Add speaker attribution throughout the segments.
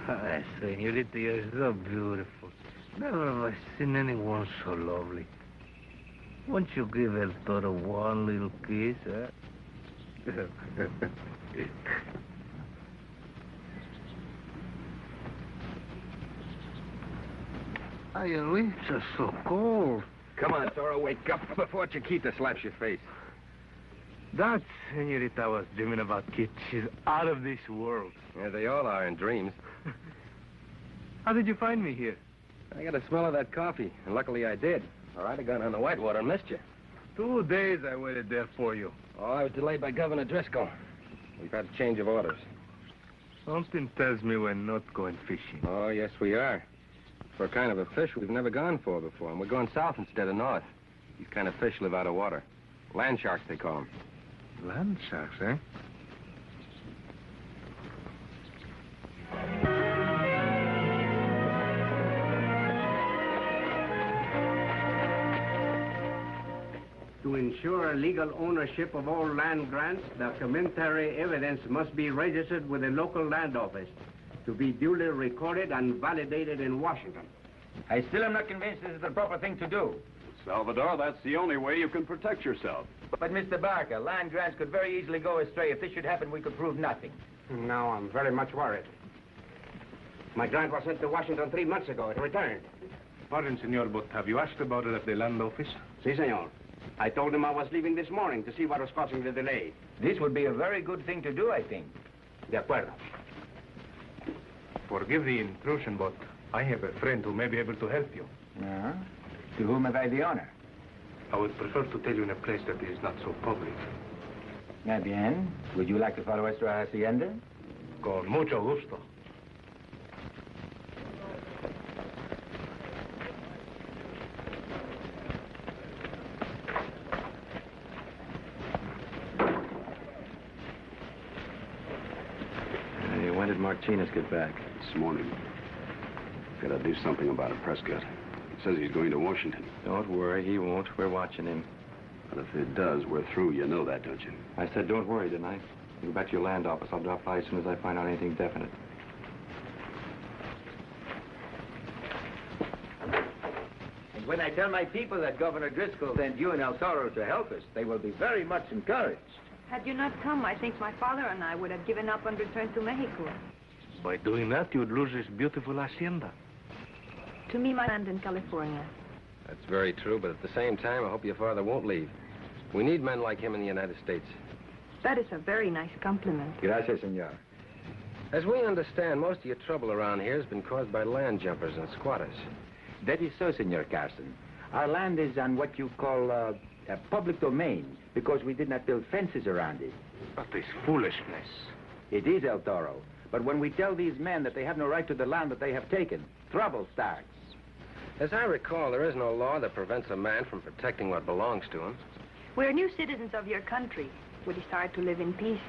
Speaker 1: Ah, senorita, you're so beautiful. Never have I seen anyone so lovely. Won't you give El Toro one little kiss, huh? Ah, your lips are so cold.
Speaker 2: Come on, Toro, wake up before Chiquita slaps your face.
Speaker 1: That senorita I was dreaming about, Kit. She's out of this world.
Speaker 2: Yeah, they all are in dreams.
Speaker 1: How did you find me here?
Speaker 2: I got a smell of that coffee, and luckily I did. Or I'd have gone on the whitewater and missed you.
Speaker 1: 2 days I waited there for you.
Speaker 2: Oh, I was delayed by Governor Driscoll. We've had a change of orders.
Speaker 1: Something tells me we're not going fishing.
Speaker 2: Oh, yes, we are. For a kind of a fish we've never gone for before, and we're going south instead of north. These kind of fish live out of water. Landsharks, they call them.
Speaker 1: Landsharks, eh?
Speaker 3: To ensure legal ownership of all land grants, documentary evidence must be registered with the local land office to be duly recorded and validated in Washington.
Speaker 4: I still am not convinced this is the proper thing to do.
Speaker 5: Salvador, that's the only way you can protect yourself.
Speaker 4: But, Mr. Barker, land grants could very easily go astray. If this should happen, we could prove nothing.
Speaker 3: Now I'm very much worried. My grant was sent to Washington 3 months ago. It returned.
Speaker 1: Pardon, senor, but have you asked about it at the land office?
Speaker 3: Si, senor. I told him I was leaving this morning to see what was causing the delay.
Speaker 4: This would be a very good thing to do, I think.
Speaker 3: De acuerdo.
Speaker 1: Forgive the intrusion, but I have a friend who may be able to help you.
Speaker 4: Uh-huh. To whom have I the honor?
Speaker 1: I would prefer to tell you in a place that is not so public.
Speaker 4: Muy bien. Would you like to follow us to our hacienda?
Speaker 1: Con mucho gusto.
Speaker 2: Hey, when did Martinez get back?
Speaker 5: This morning. Gotta do something about it, Prescott. He says he's going to Washington.
Speaker 2: Don't worry, he won't. We're watching him.
Speaker 5: But if it does, we're through. You know that, don't you?
Speaker 2: I said don't worry, didn't I? You go back to your land office. I'll drop by as soon as I find out anything definite.
Speaker 4: And when I tell my people that Governor Driscoll sent you and El Toro to help us, they will be very much encouraged.
Speaker 6: Had you not come, I think my father and I would have given up and returned to Mexico.
Speaker 1: By doing that, you'd lose this beautiful hacienda.
Speaker 6: To me, my land in California.
Speaker 2: That's very true, but at the same time, I hope your father won't leave. We need men like him in the United States.
Speaker 6: That is a very nice compliment.
Speaker 4: Gracias, senor.
Speaker 2: As we understand, most of your trouble around here has been caused by land jumpers and squatters.
Speaker 4: That is so, Senor Carson. Our land is on what you call a public domain because we did not build fences around it.
Speaker 1: That is foolishness.
Speaker 4: It is, El Toro. But when we tell these men that they have no right to the land that they have taken, trouble starts.
Speaker 2: As I recall, there is no law that prevents a man from protecting what belongs to him.
Speaker 6: We're new citizens of your country. We desire to live in peace.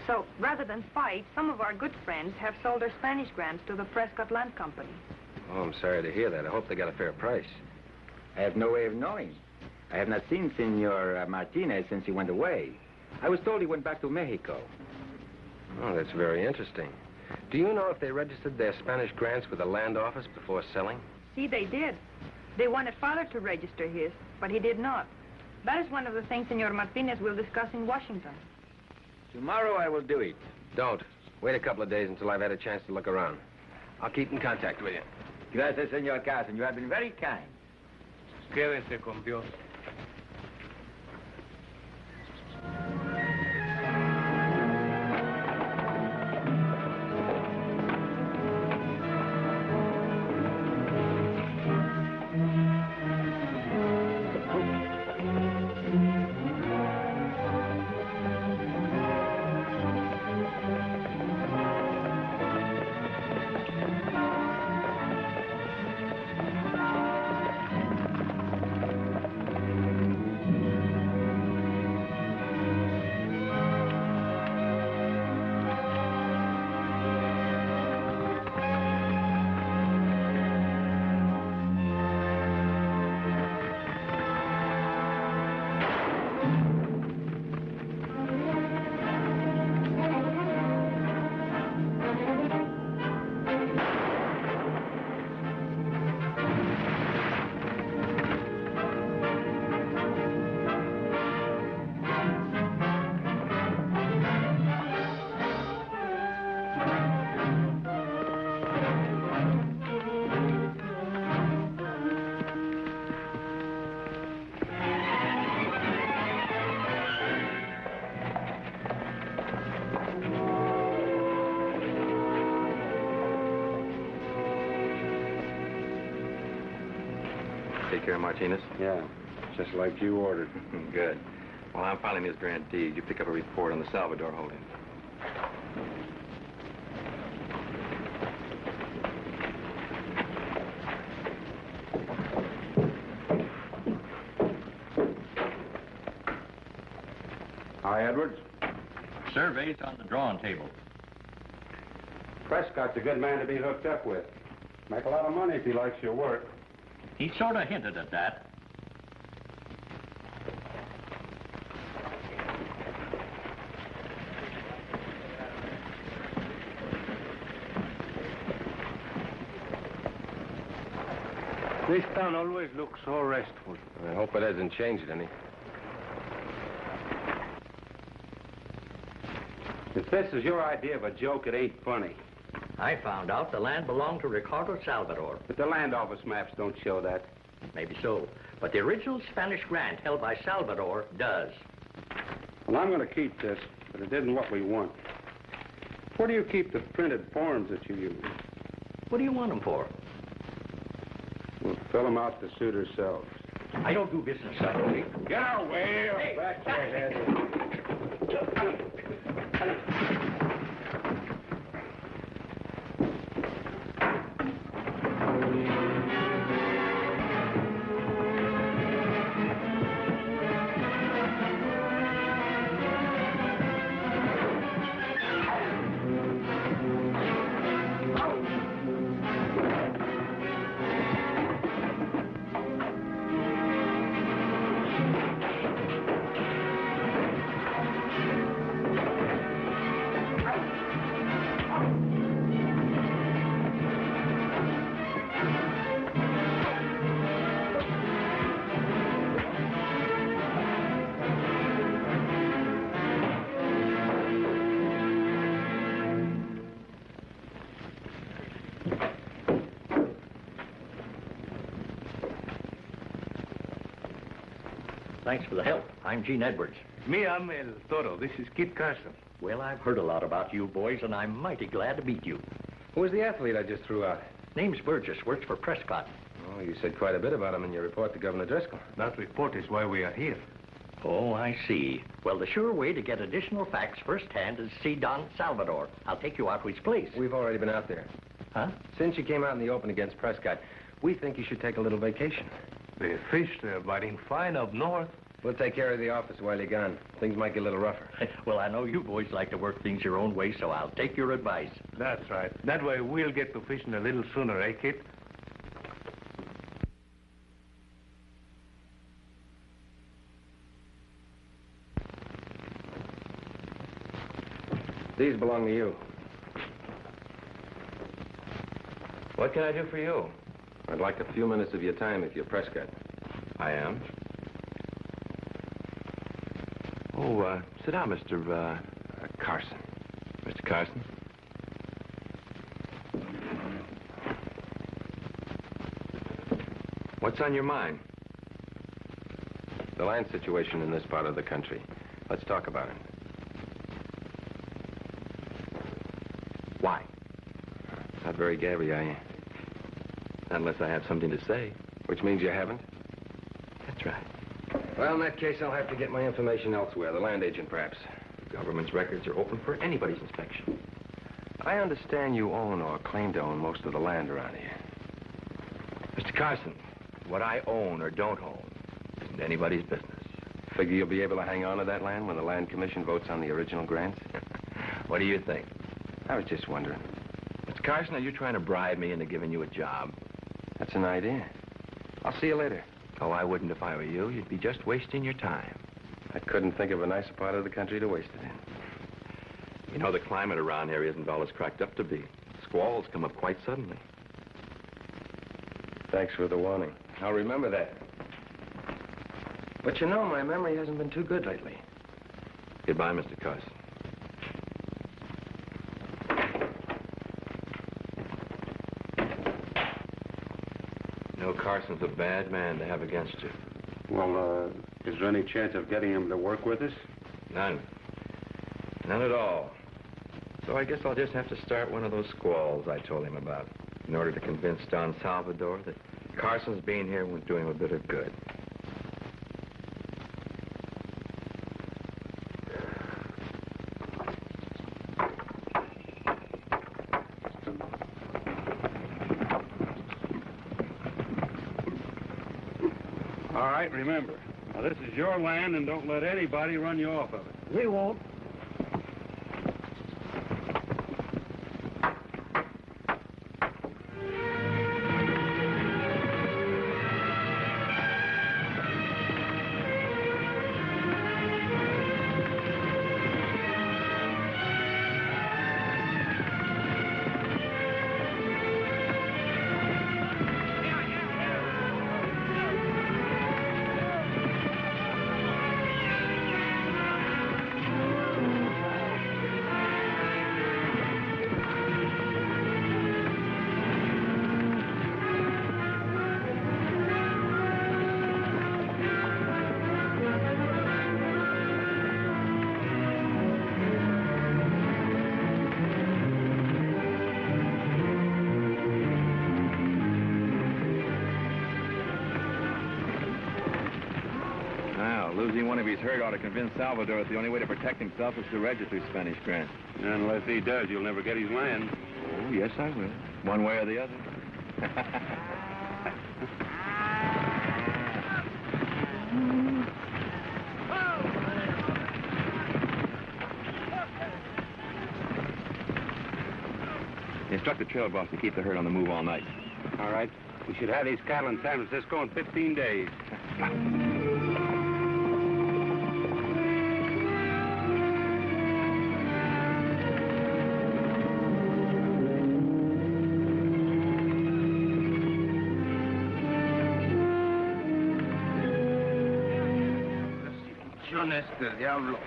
Speaker 6: So, rather than fight, some of our good friends have sold their Spanish grants to the Prescott Land Company.
Speaker 2: Oh, I'm sorry to hear that. I hope they got a fair price.
Speaker 4: I have no way of knowing. I have not seen Senor Martinez since he went away. I was told he went back to Mexico.
Speaker 2: Oh, that's very interesting. Do you know if they registered their Spanish grants with the land office before selling?
Speaker 6: See, they did. They wanted father to register his, but he did not. That is one of the things Senor Martinez will discuss in Washington.
Speaker 4: Tomorrow I will do it.
Speaker 2: Don't. Wait a couple of days until I've had a chance to look around. I'll keep in contact with you.
Speaker 4: Gracias, Senor Carson. You have been very kind.
Speaker 1: Quédense con Dios.
Speaker 2: take care of Martinez?
Speaker 5: Yeah, just like you ordered.
Speaker 2: Good. Well, I'm filing his grant deed. You pick up a report on the Salvador holding.
Speaker 5: Hi, Edwards.
Speaker 7: Survey's on the drawing table.
Speaker 5: Prescott's a good man to be hooked up with. Make a lot of money if he likes your work.
Speaker 7: He sort of hinted at that.
Speaker 1: This town always looks so restful.
Speaker 2: I hope it hasn't changed any.
Speaker 3: If this is your idea of a joke, it ain't funny.
Speaker 7: I found out the land belonged to Ricardo Salvador.
Speaker 3: But the land office maps don't show that.
Speaker 7: Maybe so. But the original Spanish grant held by Salvador does.
Speaker 3: Well, I'm going to keep this, but it isn't what we want. Where do you keep the printed forms that you use?
Speaker 7: What do you want them for?
Speaker 3: We'll fill them out to suit ourselves.
Speaker 7: I don't do business that way.
Speaker 3: Get away!
Speaker 7: Hey,
Speaker 3: Back your head.
Speaker 7: Thanks for the help. I'm Gene Edwards.
Speaker 1: Me, I'm El Toro. This is Kit Carson.
Speaker 7: Well, I've heard a lot about you boys, and I'm mighty glad to meet you.
Speaker 2: Who was the athlete I just threw out?
Speaker 7: Name's Burgess, works for Prescott.
Speaker 2: Oh, you said quite a bit about him in your report to Governor Driscoll.
Speaker 1: That report is why we are here.
Speaker 7: Oh, I see. Well, the sure way to get additional facts firsthand is see Don Salvador. I'll take you out to his place.
Speaker 2: We've already been out there.
Speaker 7: Huh?
Speaker 2: Since you came out in the open against Prescott, we think you should take a little vacation.
Speaker 1: The fish, they're biting fine up north.
Speaker 2: We'll take care of the office while you're gone. Things might get a little rougher.
Speaker 7: Well, I know you boys like to work things your own way, so I'll take your advice.
Speaker 1: That's right. That way we'll get to fishing a little sooner, eh, Kit?
Speaker 2: These belong to you. What can I do for you? I'd like a few minutes of your time if you're Prescott. I am. Oh, sit down, Mr. Carson. Mr. Carson? What's on your mind? The land situation in this part of the country. Let's talk about it. Why? Not very gabby, are you? Unless I have something to say. Which means you haven't? That's right. Well, in that case, I'll have to get my information elsewhere. The land agent, perhaps. The government's records are open for anybody's inspection. I understand you own or claim to own most of the land around here. Mr. Carson, what I own or don't own isn't anybody's business. Figure you'll be able to hang on to that land when the Land Commission votes on the original grants? What do you think? I was just wondering. Mr. Carson, are you trying to bribe me into giving you a job? That's an idea. I'll see you later. Oh, I wouldn't if I were you. You'd be just wasting your time. I couldn't think of a nicer part of the country to waste it in. You know, the climate around here isn't all it's cracked up to be. Squalls come up quite suddenly. Thanks for the warning. I'll remember that. But you know, my memory hasn't been too good lately. Goodbye, Mr. Carson. You know, Carson's a bad man to have against you.
Speaker 3: Well, is there any chance of getting him to work with us?
Speaker 2: None. None at all. So I guess I'll just have to start one of those squalls I told him about in order to convince Don Salvador that Carson's being here won't do him a bit of good.
Speaker 5: All right, remember. Now, this is your land, and don't let anybody run you off of it.
Speaker 1: We won't.
Speaker 8: Losing one of his herd ought to convince Salvador that the only way to protect himself is to register Spanish grant.
Speaker 5: Unless he does, you'll never get his land.
Speaker 8: Oh, yes, I will. One way or the other. Instruct the trail boss to keep the herd on the move all night.
Speaker 5: All right. We should have these cattle in San Francisco in 15 days.
Speaker 1: Del diablo.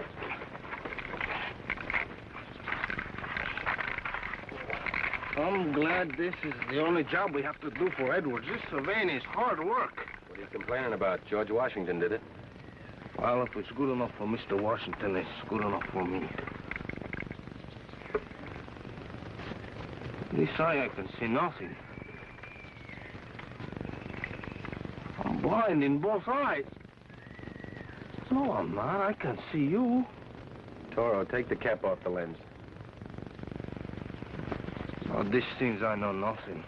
Speaker 1: I'm glad this is the only job we have to do for Edwards. This surveying is hard work.
Speaker 2: What are you complaining about? George Washington did it.
Speaker 1: Well, if it's good enough for Mr. Washington, it's good enough for me. This eye, I can see nothing. I'm blind in both eyes. No, I'm not. I can see you.
Speaker 2: Toro, take the cap off the lens.
Speaker 1: Oh, these things I know nothing.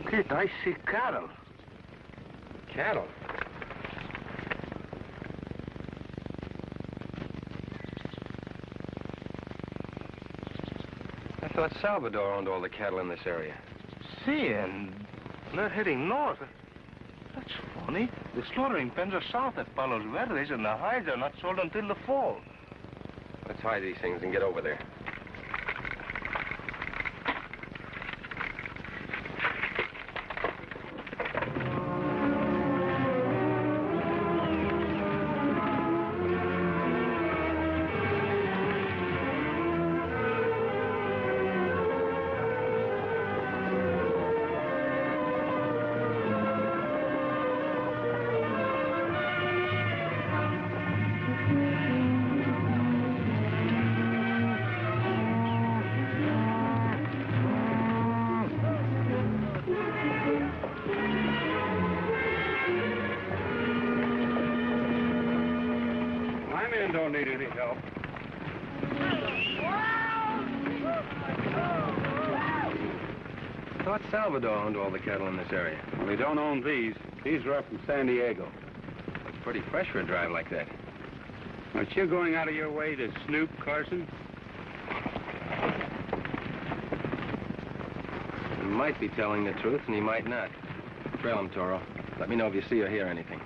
Speaker 1: Kit, I see cattle.
Speaker 2: Cattle? I thought Salvador owned all the cattle in this area.
Speaker 1: See, and they're heading north. That's funny. The slaughtering pens are south at Palos Verdes, and the hides are not sold until the fall.
Speaker 2: Let's hide these things and get over there.
Speaker 5: Don't need any help.
Speaker 2: I thought Salvador owned all the cattle in this area.
Speaker 5: Well, he don't own these. These are up from San Diego.
Speaker 2: It's pretty fresh for a drive like that.
Speaker 5: Aren't you going out of your way to snoop, Carson?
Speaker 2: He might be telling the truth, and he might not. Trail him, Toro. Let me know if you see or hear anything.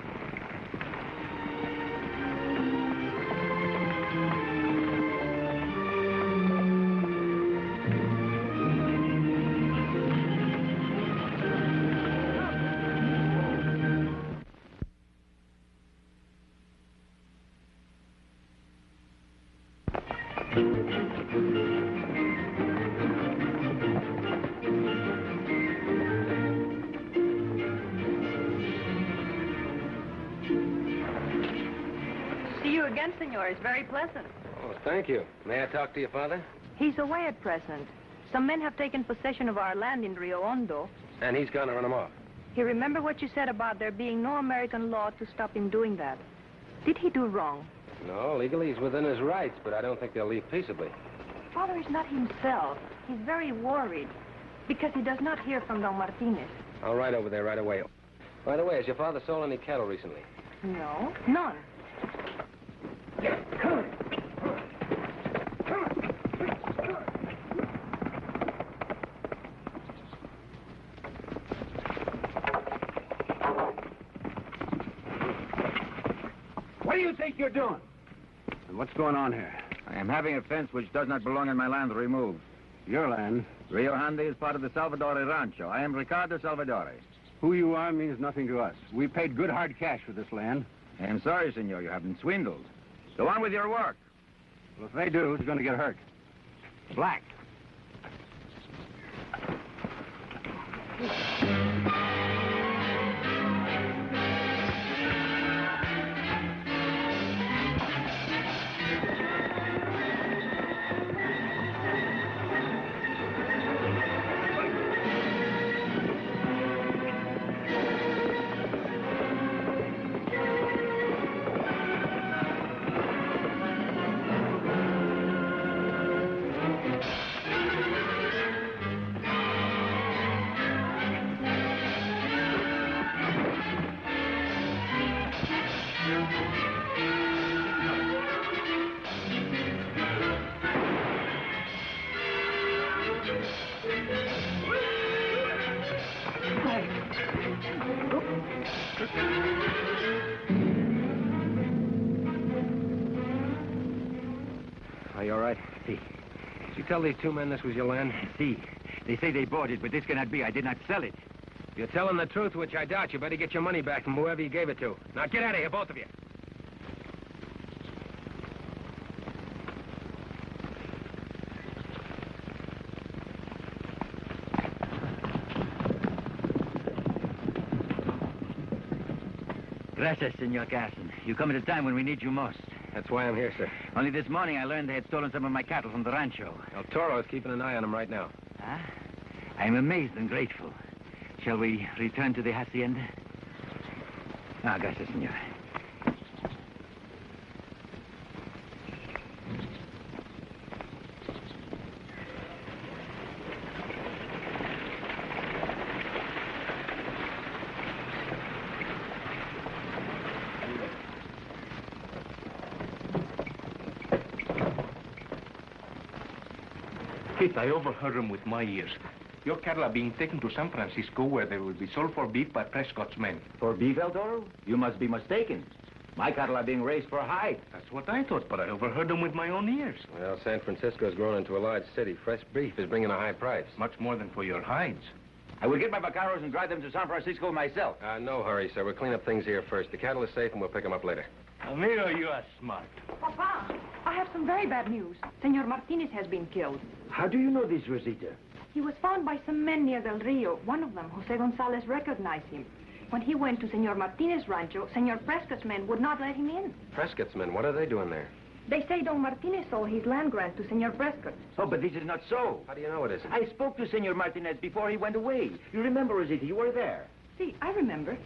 Speaker 6: See you again, senor. It's very pleasant.
Speaker 2: Oh, thank you. May I talk to your father?
Speaker 6: He's away at present. Some men have taken possession of our land in Rio Hondo.
Speaker 2: And he's gonna run him off.
Speaker 6: He remembered what you said about there being no American law to stop him doing that. Did he do wrong?
Speaker 2: No, legally he's within his rights, but I don't think they'll leave peaceably.
Speaker 6: Father is not himself. He's very worried because he does not hear from Don Martinez.
Speaker 2: I'll ride over there right away. By the way, has your father sold any cattle recently?
Speaker 6: No, none.
Speaker 4: What do you think you're doing?
Speaker 5: And what's going on here?
Speaker 4: I am having a fence which does not belong in my land removed.
Speaker 5: Your land.
Speaker 4: Rio Hondo is part of the Salvador Rancho. I am Ricardo Salvador.
Speaker 5: Who you are means nothing to us. We paid good hard cash for this land.
Speaker 4: I am sorry, senor. You have been swindled. Go on with your work.
Speaker 5: Well, if they do, who's going to get hurt?
Speaker 4: Black.
Speaker 2: Are you all right?
Speaker 4: Si.
Speaker 2: Did you tell these two men this was your land?
Speaker 4: Si. They say they bought it, but this cannot be. I did not sell it.
Speaker 2: If you're telling the truth, which I doubt, you better get your money back from whoever you gave it to. Now get out of here, both of you.
Speaker 4: Gracias, Senor Cason. You come at a time when we need you most.
Speaker 2: That's why I'm here, sir.
Speaker 4: Only this morning I learned they had stolen some of my cattle from the rancho.
Speaker 2: El Toro is keeping an eye on them right now.
Speaker 4: Huh? I am amazed and grateful. Shall we return to the hacienda? Ah, gracias, senor.
Speaker 9: Kit, I overheard him with my ears. Your cattle are being taken to San Francisco where they will be sold for beef by Prescott's men.
Speaker 4: For beef, El Toro? You must be mistaken. My cattle are being raised for hide.
Speaker 9: That's what I thought, but I overheard them with my own ears.
Speaker 2: Well, San Francisco's grown into a large city. Fresh beef is bringing a high price.
Speaker 9: Much more than for your hides.
Speaker 4: I will get my vaqueros and drive them to San Francisco myself.
Speaker 2: No hurry, sir. We'll clean up things here first. The cattle are safe and we'll pick them up later.
Speaker 9: Amigo, you are smart.
Speaker 6: Papa, I have some very bad news. Senor Martinez has been killed.
Speaker 4: How do you know this, Rosita?
Speaker 6: He was found by some men near Del Rio. One of them, Jose Gonzalez, recognized him. When he went to Senor Martinez's rancho, Senor Prescott's men would not let him in.
Speaker 2: Prescott's men, what are they doing there?
Speaker 6: They say Don Martinez sold his land grant to Senor Prescott.
Speaker 4: Oh, but this is not so.
Speaker 2: How do you know it isn't?
Speaker 4: I spoke to Senor Martinez before he went away. You remember, Rosita, you were there.
Speaker 6: See, I remember.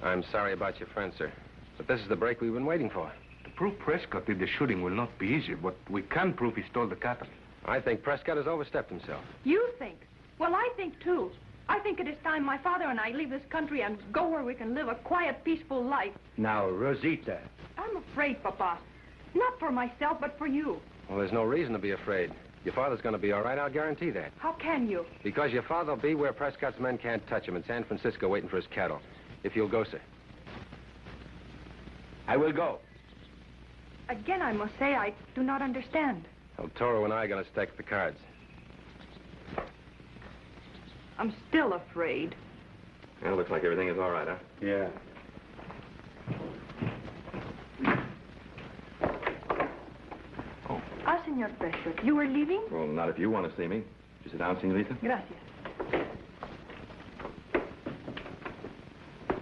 Speaker 2: I'm sorry about your friend, sir. But this is the break we've been waiting for.
Speaker 9: To prove Prescott did the shooting will not be easy, but we can prove he stole the cattle.
Speaker 2: I think Prescott has overstepped himself.
Speaker 6: You think? Well, I think, too. I think it is time my father and I leave this country and go where we can live a quiet, peaceful life.
Speaker 4: Now, Rosita.
Speaker 6: I'm afraid, Papa. Not for myself, but for you.
Speaker 2: Well, there's no reason to be afraid. Your father's going to be all right, I'll guarantee that.
Speaker 6: How can you?
Speaker 2: Because your father will be where Prescott's men can't touch him in San Francisco waiting for his cattle. If you'll go, sir.
Speaker 4: I will go.
Speaker 6: Again, I must say I do not understand.
Speaker 2: El Toro and I are going to stack the cards.
Speaker 6: I'm still afraid.
Speaker 2: Well, looks like everything is all right, huh?
Speaker 5: Yeah.
Speaker 6: Ah, Senor Prescott, you were leaving?
Speaker 8: Well, not if you want to see me. You sit down, senorita.
Speaker 6: Gracias.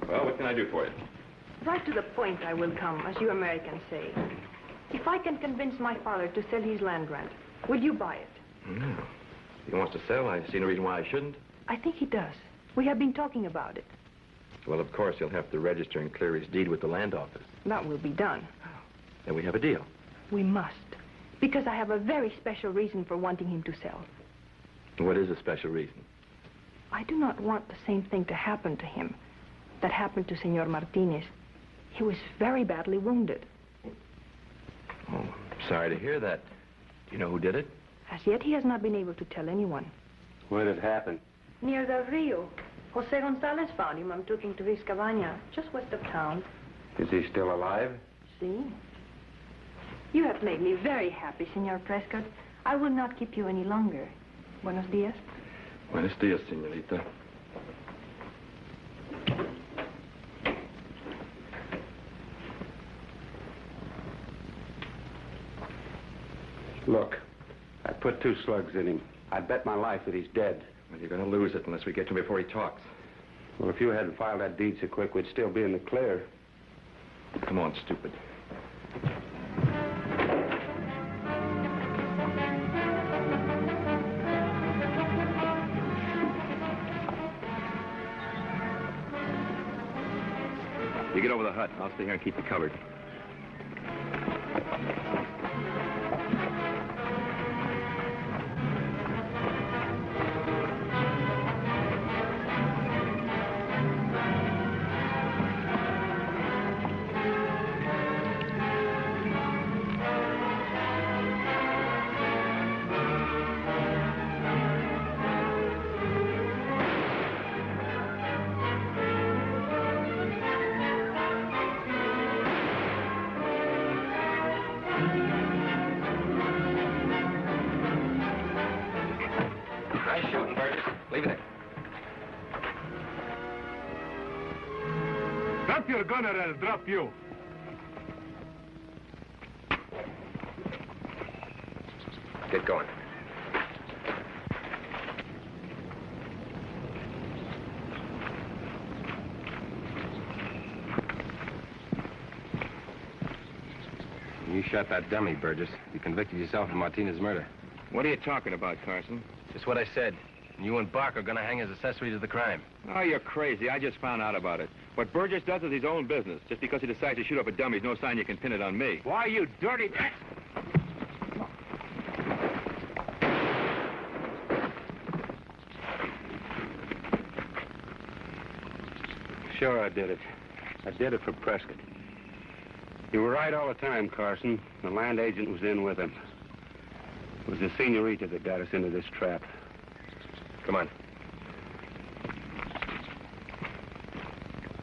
Speaker 8: Well, what can I do for you?
Speaker 6: Right to the point I will come, as you Americans say. If I can convince my father to sell his land grant, will you buy it?
Speaker 2: No. If he wants to sell, I see no reason why I shouldn't.
Speaker 6: I think he does. We have been talking about it.
Speaker 2: Well, of course, he'll have to register and clear his deed with the land office.
Speaker 6: That will be done.
Speaker 2: Then we have a deal.
Speaker 6: We must. Because I have a very special reason for wanting him to sell.
Speaker 2: What is the special reason?
Speaker 6: I do not want the same thing to happen to him that happened to Senor Martinez. He was very badly wounded.
Speaker 2: Oh, sorry to hear that. Do you know who did it?
Speaker 6: As yet, he has not been able to tell anyone.
Speaker 3: Where did it happen?
Speaker 6: Near the Rio. Jose Gonzalez found him and took him to his cabana, just west of town.
Speaker 3: Is he still alive?
Speaker 6: See? You have made me very happy, Senor Prescott. I will not keep you any longer. Buenos dias.
Speaker 2: Buenos dias, señorita.
Speaker 3: Look, I put 2 slugs in him. I bet my life that he's dead.
Speaker 2: Well, you're going to lose it unless we get to him before he talks.
Speaker 3: Well, if you hadn't filed that deed so quick, we'd still be in the clear.
Speaker 2: Come on, stupid.
Speaker 8: You get over the hut. I'll stay here and keep you covered.
Speaker 9: Your gun or I'll drop you.
Speaker 2: Get going.
Speaker 5: You shot that dummy, Burgess. You convicted yourself of Martinez's murder.
Speaker 8: What are you talking about, Carson?
Speaker 5: Just what I said. You and Bark are gonna hang as accessory to the crime.
Speaker 8: Oh, you're crazy. I just found out about it. What Burgess does is his own business. Just because he decides to shoot up a dummy is no sign you can pin it on me.
Speaker 9: Why, you dirty...
Speaker 3: Sure I did it. I did it for Prescott. You were right all the time, Carson. The land agent was in with him. It was the senorita that got us into this trap.
Speaker 2: Come on.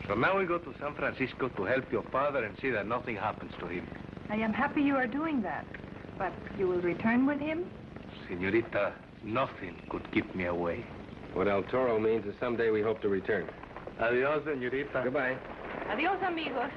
Speaker 1: So now we go to San Francisco to help your father and see that nothing happens to him.
Speaker 6: I am happy you are doing that. But you will return with him?
Speaker 1: Senorita, nothing could keep me away.
Speaker 2: What El Toro means is someday we hope to return.
Speaker 1: Adios, senorita.
Speaker 2: Goodbye.
Speaker 6: Adios, amigos.